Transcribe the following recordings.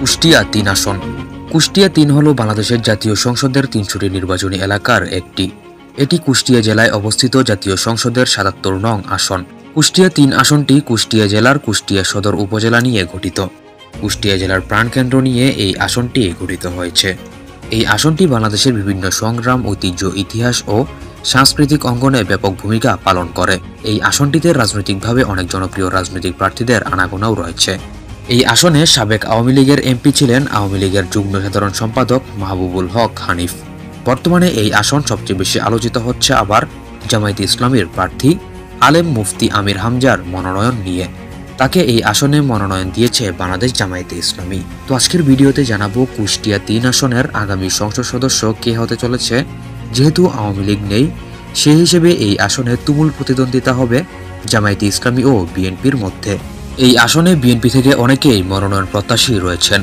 কুষ্টিয়া ৩ আসন। কুষ্টিয়া ৩ হল বাংলাদেশের জাতীয় সংসদের ৩০০টি নির্বাচনী এলাকার একটি। এটি কুষ্টিয়া জেলায় অবস্থিত জাতীয় সংসদের ৭৭ নং আসন। কুষ্টিয়া ৩ আসনটি কুষ্টিয়া জেলার কুষ্টিয়া সদর উপজেলা নিয়ে গঠিত। কুষ্টিয়া জেলার প্রাণকেন্দ্র নিয়ে এই আসনটি গঠিত হয়েছে। এই আসনটি বাংলাদেশের বিভিন্ন সংগ্রাম, ঐতিহ্য, ইতিহাস ও সাংস্কৃতিক অঙ্গনে ব্যাপক ভূমিকা পালন করে। এই আসনটিতে রাজনৈতিকভাবে অনেক জনপ্রিয় রাজনৈতিক প্রার্থীদের আনাগোনাও রয়েছে। এই আসনে সাবেক আওয়ামী লীগের এমপি ছিলেন আওয়ামী লীগের যুগ্ম সাধারণ সম্পাদক মাহবুবুল হক হানিফ। বর্তমানে এই আসন সবচেয়ে বেশি আলোচিত হচ্ছে আবার জামায়াতে ইসলামীর প্রার্থী আলেম মুফতি আমির হামজার মনোনয়ন নিয়ে। তাকে এই আসনে মনোনয়ন দিয়েছে বাংলাদেশ জামায়াতে ইসলামী। তো আজকের ভিডিওতে জানাবো কুষ্টিয়া ৩ আসনের আগামী সংসদ সদস্য কে হতে চলেছে। যেহেতু আওয়ামী লীগ নেই, সেই হিসেবে এই আসনে তুমুল প্রতিদ্বন্দ্বিতা হবে জামায়াতে ইসলামী ও বিএনপির মধ্যে। এই আসনে বিএনপি থেকে অনেকেই মনোনয়ন প্রত্যাশী রয়েছেন।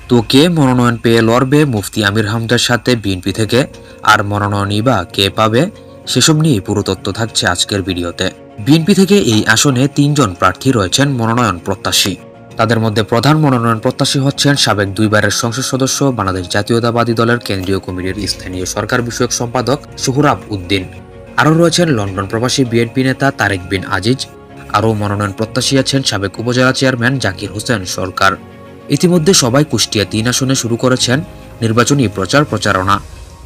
তো কে মনোনয়ন পেয়ে লড়বে মুফতি আমির হামজার সাথে বিএনপি থেকে, আর মনোনয়নই বা কে পাবে, সেসব নিয়ে পুরো তথ্য থাকছে আজকের ভিডিওতে। বিএনপি থেকে এই আসনে ৩ জন প্রার্থী রয়েছেন মনোনয়ন প্রত্যাশী। তাদের মধ্যে প্রধান মনোনয়ন প্রত্যাশী হচ্ছেন সাবেক 2 বারের সংসদ সদস্য, বাংলাদেশ জাতীয়তাবাদী দলের কেন্দ্রীয় কমিটির স্থানীয় সরকার বিষয়ক সম্পাদক সোহরাব উদ্দিন। আরও রয়েছেন লন্ডন প্রবাসী বিএনপি নেতা তারেক বিন আজিজ। আরও মনোনয়ন প্রত্যাশী আছেন সাবেক উপজেলা চেয়ারম্যান জাকির হোসেন সরকার। ইতিমধ্যে সবাই কুষ্টিয়া ৩ আসনে শুরু করেছেন নির্বাচনী প্রচারণা।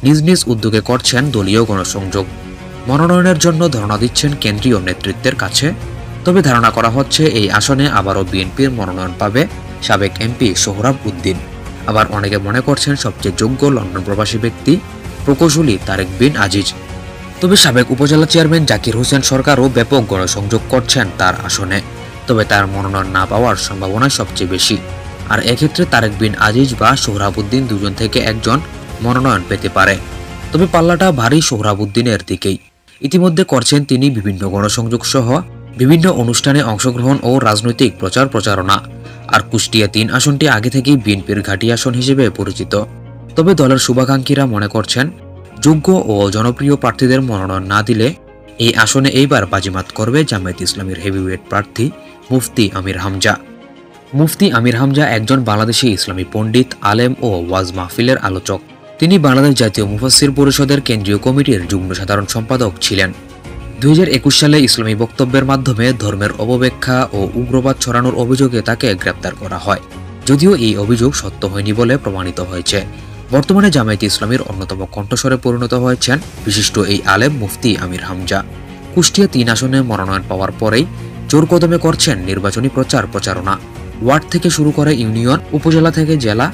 নিজ নিজ উদ্যোগে করছেন দলীয় গণসংযোগ। মনোনয়নের জন্য ধারণা দিচ্ছেন কেন্দ্রীয় নেতৃত্বের কাছে। তবে ধারণা করা হচ্ছে এই আসনে আবারও বিএনপির মনোনয়ন পাবে সাবেক এমপি সোহরাব উদ্দিন। আবার অনেকে মনে করছেন সবচেয়ে যোগ্য লন্ডন প্রবাসী ব্যক্তি প্রকৌশলী তারেক বিন আজিজ। তবে সাবেক উপজেলা চেয়ারম্যান জাকির হোসেন সরকারও ব্যাপক গণসংযোগ করছেন তার আসনে। তবে তার মনোনয়ন না পাওয়ার সম্ভাবনা সবচেয়ে বেশি। আর এক্ষেত্রে তারেক বিন আজিজ বা সোহরাবউদ্দিন দুজন থেকে একজন মনোনয়ন পেতে পারে। তবে পাল্লাটা ভারী সোহরাবউদ্দিনের দিকেই। ইতিমধ্যে করছেন তিনি বিভিন্ন গণসংযোগ সহ বিভিন্ন অনুষ্ঠানে অংশগ্রহণ ও রাজনৈতিক প্রচারণা। আর কুষ্টিয়া 3 আসনটি আগে থেকেই বিএনপির ঘাঁটি আসন হিসেবে পরিচিত। তবে দলের শুভাকাঙ্ক্ষীরা মনে করছেন যোগ্য ও জনপ্রিয় প্রার্থীদের মনোনয়ন না দিলে এই আসনে এইবার বাজিমাত করবে জামায়াতে ইসলামীর হেভিওয়েট প্রার্থী মুফতি আমির হামজা। মুফতি আমির হামজা একজন বাংলাদেশি ইসলামী পণ্ডিত, আলেম ও ওয়াজ মাহফিলের আলোচক। তিনি বাংলাদেশ জাতীয় মুফাসসির পরিষদের কেন্দ্রীয় কমিটির যুগ্ম সাধারণ সম্পাদক ছিলেন। 2021 সালে ইসলামী বক্তব্যের মাধ্যমে ধর্মের অপব্যাখ্যা ও উগ্রবাদ ছড়ানোর অভিযোগে তাকে গ্রেপ্তার করা হয়। যদিও এই অভিযোগ সত্য হয়নি বলে প্রমাণিত হয়েছে। বর্তমানে জামায়াতে ইসলামীর অন্যতম কণ্ঠস্বরে পরিণত হয়েছেন বিশিষ্ট এই আলেম মুফতি আমির হামজা। কুষ্টিয়া 3 আসনে মনোনয়ন পাওয়ার পরেই জোর কদমে করছেন নির্বাচনী প্রচারণা। ওয়ার্ড থেকে শুরু করে ইউনিয়ন, উপজেলা থেকে জেলা,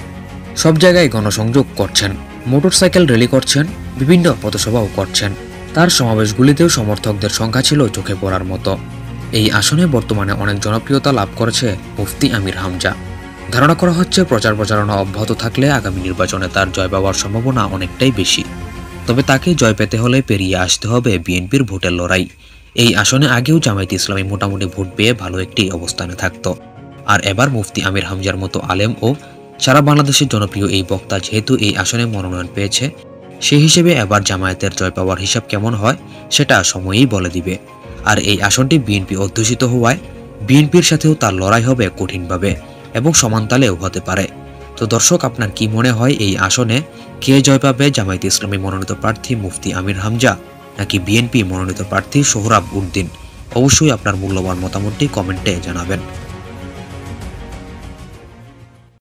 সব জায়গায় গণসংযোগ করছেন। মোটরসাইকেল র্যালি করছেন, বিভিন্ন পথসভাও করছেন। তার সমাবেশগুলিতেও সমর্থকদের সংখ্যা ছিল চোখে পড়ার মতো। এই আসনে বর্তমানে অনেক জনপ্রিয়তা লাভ করেছে মুফতি আমির হামজা। ধারণা করা হচ্ছে প্রচারণা অব্যাহত থাকলে আগামী নির্বাচনে তার জয় পাওয়ার সম্ভাবনা অনেকটাই বেশি। তবে তাকে জয় পেতে হলে পেরিয়ে আসতে হবে বিএনপির ভোটের লড়াই। এই আসনে আগেও জামায়াতে ইসলামী মোটামুটি ভোট পেয়ে ভালো একটি অবস্থানে থাকত। আর এবার মুফতি আমির হামজার মতো আলেম ও সারা বাংলাদেশের জনপ্রিয় এই বক্তা যেহেতু এই আসনে মনোনয়ন পেয়েছে, সেই হিসেবে এবার জামায়াতের জয় পাওয়ার হিসাব কেমন হয় সেটা সময়ই বলে দিবে। আর এই আসনটি বিএনপি অধ্যুষিত হওয়ায় বিএনপির সাথেও তার লড়াই হবে কঠিনভাবে এবং সমানতালেও হতে পারে। তো দর্শক, আপনার কি মনে হয় এই আসনে কে জয় পাবে, জামায়াতে ইসলামী মনোনীত প্রার্থী মুফতি আমির হামজা নাকি বিএনপি মনোনীত প্রার্থী সোহরাব উদ্দিন? অবশ্যই আপনার মূল্যবান মতামতটি কমেন্টে জানাবেন।